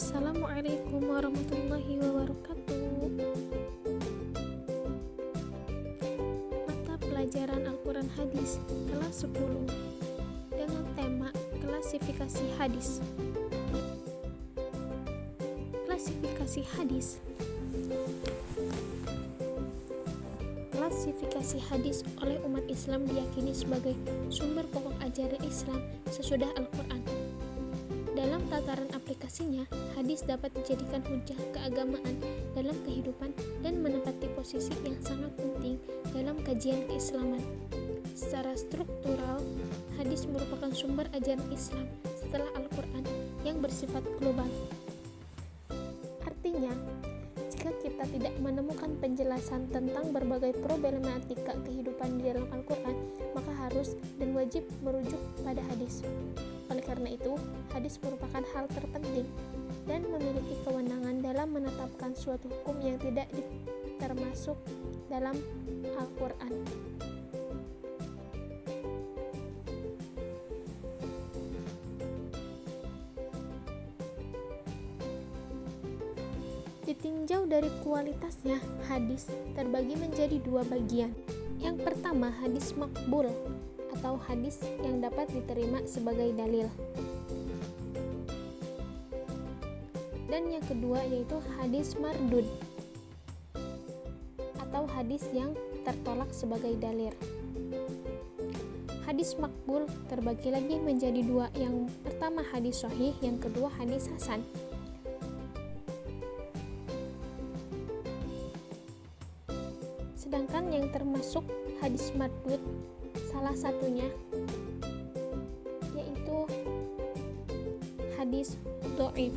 Assalamualaikum warahmatullahi wabarakatuh. Mata pelajaran Al-Quran Hadis kelas 10 dengan tema klasifikasi hadis. Klasifikasi hadis. Klasifikasi hadis oleh umat Islam diyakini sebagai sumber pokok ajaran Islam sesudah Al-Quran. Dalam tataran aplikasinya, hadis dapat dijadikan hujah keagamaan dalam kehidupan dan menempati posisi yang sangat penting dalam kajian keislaman. Secara struktural, hadis merupakan sumber ajaran Islam setelah Al-Quran yang bersifat global. Artinya, jika kita tidak menemukan penjelasan tentang berbagai problematika kehidupan di dalam Al-Quran, maka harus dan wajib merujuk pada hadis. Oleh karena itu, hadis merupakan hal terpenting dan memiliki kewenangan dalam menetapkan suatu hukum yang tidak termasuk dalam Al-Quran. Ditinjau dari kualitasnya, hadis terbagi menjadi dua bagian. Yang pertama, hadis makbul atau hadis yang dapat diterima sebagai dalil. Dan yang kedua yaitu hadis mardud atau hadis yang tertolak sebagai dalil. Hadis makbul terbagi lagi menjadi dua. Yang pertama hadis sahih, yang kedua hadis hasan. Sedangkan yang termasuk hadis mardud salah satunya yaitu hadis dhaif.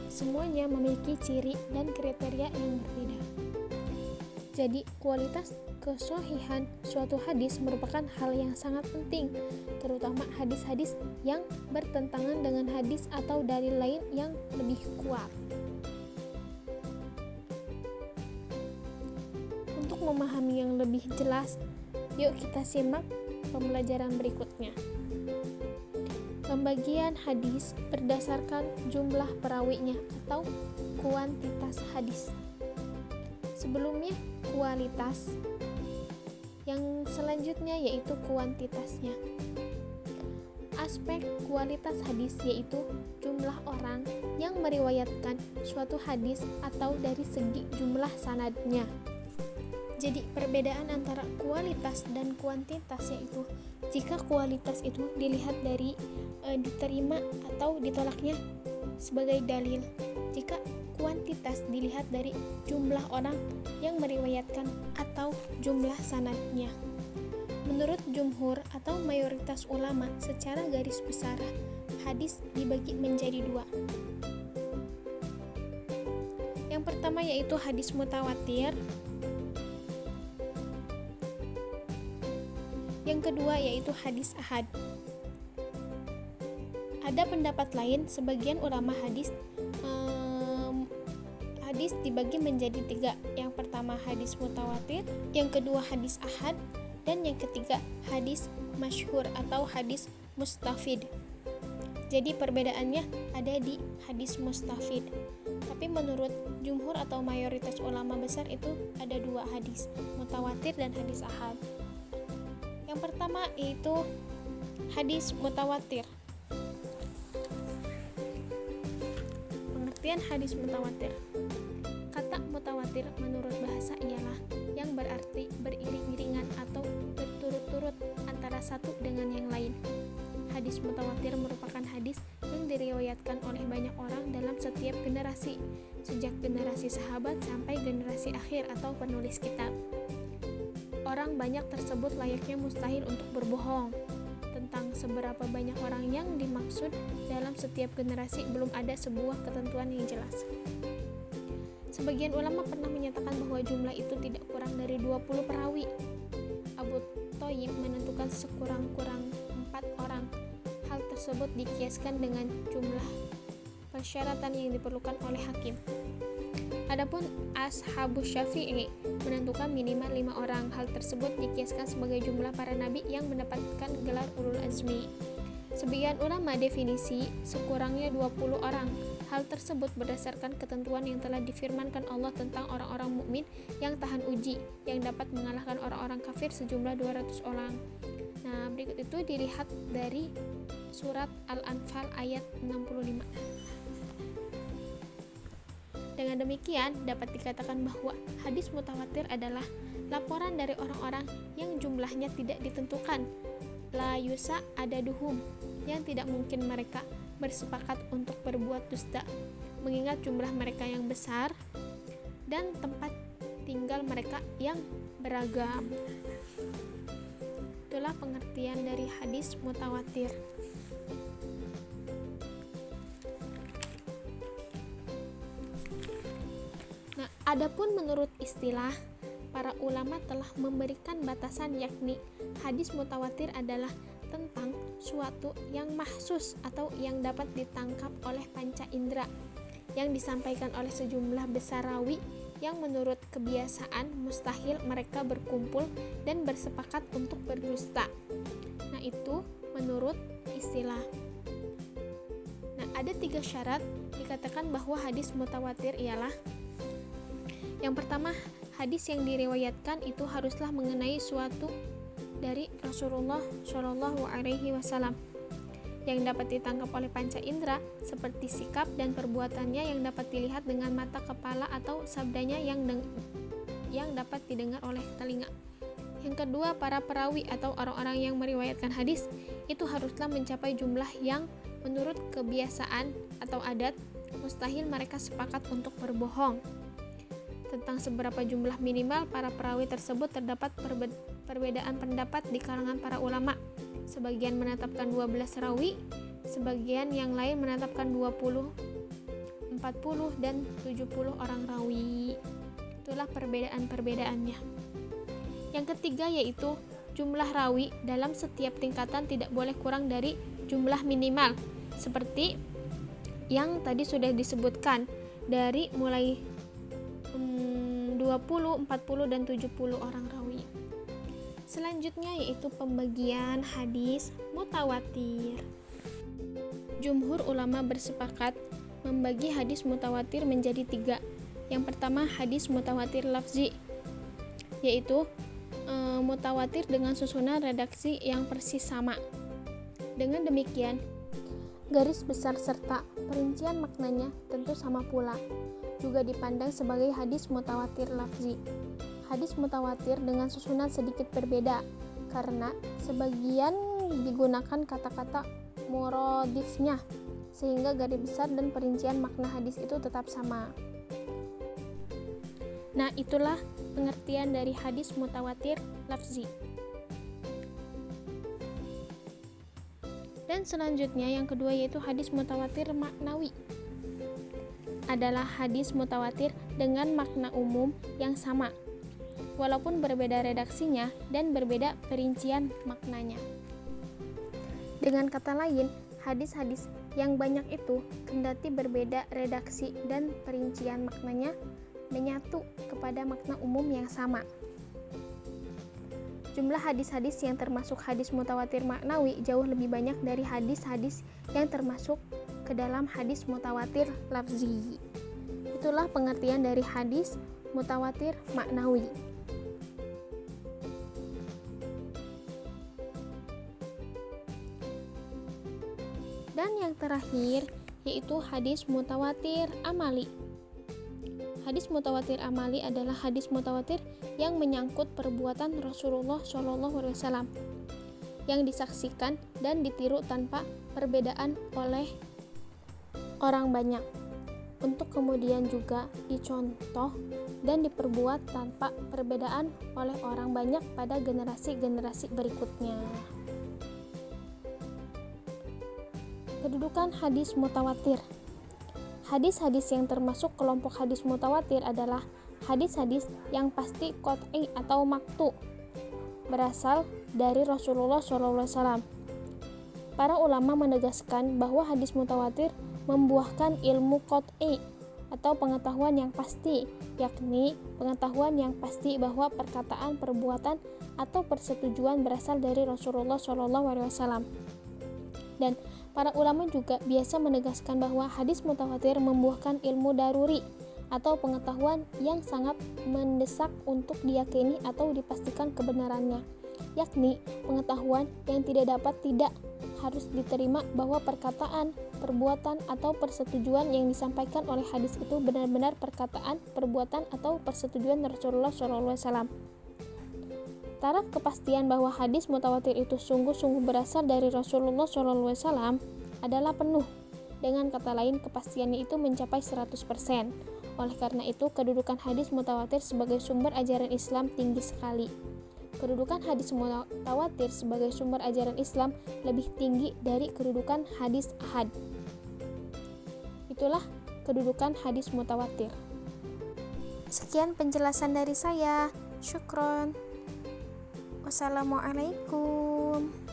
Semuanya memiliki ciri dan kriteria yang berbeda. Jadi, kualitas kesohihan suatu hadis merupakan hal yang sangat penting, terutama hadis-hadis yang bertentangan dengan hadis atau dalil lain yang lebih kuat. Untuk memahami yang lebih jelas, yuk kita simak pembelajaran berikutnya. Pembagian hadis berdasarkan jumlah perawinya atau kuantitas hadis. Sebelumnya kualitas, yang selanjutnya yaitu kuantitasnya. Aspek kualitas hadis yaitu jumlah orang yang meriwayatkan suatu hadis atau dari segi jumlah sanadnya. Jadi perbedaan antara kualitas dan kuantitas yaitu jika kualitas itu dilihat dari diterima atau ditolaknya sebagai dalil. Jika kuantitas dilihat dari jumlah orang yang meriwayatkan atau jumlah sanadnya. Menurut jumhur atau mayoritas ulama, secara garis besar hadis dibagi menjadi dua. Yang pertama yaitu hadis mutawatir. Yang kedua yaitu hadis ahad. Ada pendapat lain, sebagian ulama hadis dibagi menjadi tiga. Yang pertama hadis mutawatir, yang kedua hadis ahad, dan yang ketiga hadis masyhur atau hadis mustafid. Jadi perbedaannya ada di hadis mustafid. Tapi menurut jumhur atau mayoritas ulama besar itu ada dua hadis, mutawatir dan hadis ahad. Yang pertama yaitu hadis mutawatir. Pengertian hadis mutawatir. Kata mutawatir menurut bahasa ialah yang berarti beriring-iringan atau berturut-turut antara satu dengan yang lain. Hadis mutawatir merupakan hadis yang diriwayatkan oleh banyak orang dalam setiap generasi, sejak generasi sahabat sampai generasi akhir atau penulis kitab. Orang banyak tersebut layaknya mustahil untuk berbohong. Tentang seberapa banyak orang yang dimaksud dalam setiap generasi belum ada sebuah ketentuan yang jelas. Sebagian ulama pernah menyatakan bahwa jumlah itu tidak kurang dari 20 perawi. Abu Thayyib menentukan sekurang-kurang 4 orang. Hal tersebut dikiaskan dengan jumlah persyaratan yang diperlukan oleh hakim. Adapun Ashabus Syafi'i menentukan minimal 5 orang. Hal tersebut dikiaskan sebagai jumlah para nabi yang mendapatkan gelar ulul azmi. Sebagian ulama definisi sekurangnya 20 orang. Hal tersebut berdasarkan ketentuan yang telah difirmankan Allah tentang orang-orang mukmin yang tahan uji, yang dapat mengalahkan orang-orang kafir sejumlah 200 orang. Nah, berikut itu dilihat dari surat Al-Anfal ayat 65. Dengan demikian, dapat dikatakan bahwa hadis mutawatir adalah laporan dari orang-orang yang jumlahnya tidak ditentukan, la yusa adaduhum, yang tidak mungkin mereka bersepakat untuk berbuat dusta, mengingat jumlah mereka yang besar dan tempat tinggal mereka yang beragam. Itulah pengertian dari hadis mutawatir. Nah, adapun menurut istilah, para ulama telah memberikan batasan, yakni hadis mutawatir adalah tentang suatu yang mahsus atau yang dapat ditangkap oleh panca indera, yang disampaikan oleh sejumlah besar rawi yang menurut kebiasaan mustahil mereka berkumpul dan bersepakat untuk berdusta. Nah, itu menurut istilah. Nah, ada 3 syarat dikatakan bahwa hadis mutawatir ialah: yang pertama, hadis yang diriwayatkan itu haruslah mengenai suatu dari Rasulullah Shallallahu Alaihi Wasallam yang dapat ditangkap oleh panca indera, seperti sikap dan perbuatannya yang dapat dilihat dengan mata kepala, atau sabdanya yang dapat didengar oleh telinga. Yang kedua, para perawi atau orang-orang yang meriwayatkan hadis itu haruslah mencapai jumlah yang menurut kebiasaan atau adat mustahil mereka sepakat untuk berbohong. Tentang seberapa jumlah minimal para perawi tersebut terdapat perbedaan pendapat di kalangan para ulama. Sebagian menetapkan 12 rawi, sebagian yang lain menetapkan 20, 40, dan 70 orang rawi. Itulah perbedaan-perbedaannya. Yang ketiga yaitu jumlah rawi dalam setiap tingkatan tidak boleh kurang dari jumlah minimal, seperti yang tadi sudah disebutkan, dari mulai 20, 40, dan 70 orang rawi. Selanjutnya yaitu pembagian hadis mutawatir. Jumhur ulama bersepakat membagi hadis mutawatir menjadi 3. Yang pertama, hadis mutawatir lafzi, yaitu mutawatir dengan susunan redaksi yang persis sama. Dengan demikian, garis besar serta perincian maknanya tentu sama pula. Juga dipandang sebagai hadis mutawatir lafzi. Hadis mutawatir dengan susunan sedikit berbeda, karena sebagian digunakan kata-kata muradifnya, sehingga garis besar dan perincian makna hadis itu tetap sama. Nah, itulah pengertian dari hadis mutawatir lafzi. Dan selanjutnya yang kedua yaitu hadis mutawatir maknawi. Adalah hadis mutawatir dengan makna umum yang sama, walaupun berbeda redaksinya dan berbeda perincian maknanya. Dengan kata lain, hadis-hadis yang banyak itu kendati berbeda redaksi dan perincian maknanya, menyatu kepada makna umum yang sama. Jumlah hadis-hadis yang termasuk hadis mutawatir maknawi jauh lebih banyak dari hadis-hadis yang termasuk ke dalam hadis mutawatir lafzi. Itulah pengertian dari hadis mutawatir maknawi. Dan yang terakhir yaitu hadis mutawatir amali. Hadis mutawatir amali adalah hadis mutawatir yang menyangkut perbuatan Rasulullah SAW yang disaksikan dan ditiru tanpa perbedaan oleh orang banyak, untuk kemudian juga dicontoh dan diperbuat tanpa perbedaan oleh orang banyak pada generasi-generasi berikutnya. Kedudukan hadis mutawatir. Hadis-hadis yang termasuk kelompok hadis mutawatir adalah hadis-hadis yang pasti qat'i atau maktu, berasal dari Rasulullah SAW. Para ulama menegaskan bahwa hadis mutawatir membuahkan ilmu qat'i atau pengetahuan yang pasti, yakni pengetahuan yang pasti bahwa perkataan, perbuatan, atau persetujuan berasal dari Rasulullah SAW. Dan para ulama juga biasa menegaskan bahwa hadis mutawatir membuahkan ilmu daruri atau pengetahuan yang sangat mendesak untuk diyakini atau dipastikan kebenarannya, yakni pengetahuan yang tidak harus diterima bahwa perkataan, perbuatan, atau persetujuan yang disampaikan oleh hadis itu benar-benar perkataan, perbuatan, atau persetujuan Rasulullah SAW. Taraf kepastian bahwa hadis mutawatir itu sungguh-sungguh berasal dari Rasulullah SAW adalah penuh. Dengan kata lain, kepastiannya itu mencapai 100%. Oleh karena itu, kedudukan hadis mutawatir sebagai sumber ajaran Islam tinggi sekali. Kedudukan hadis mutawatir sebagai sumber ajaran Islam lebih tinggi dari kedudukan hadis ahad. Itulah kedudukan hadis mutawatir. Sekian penjelasan dari saya. Syukron. Wassalamualaikum.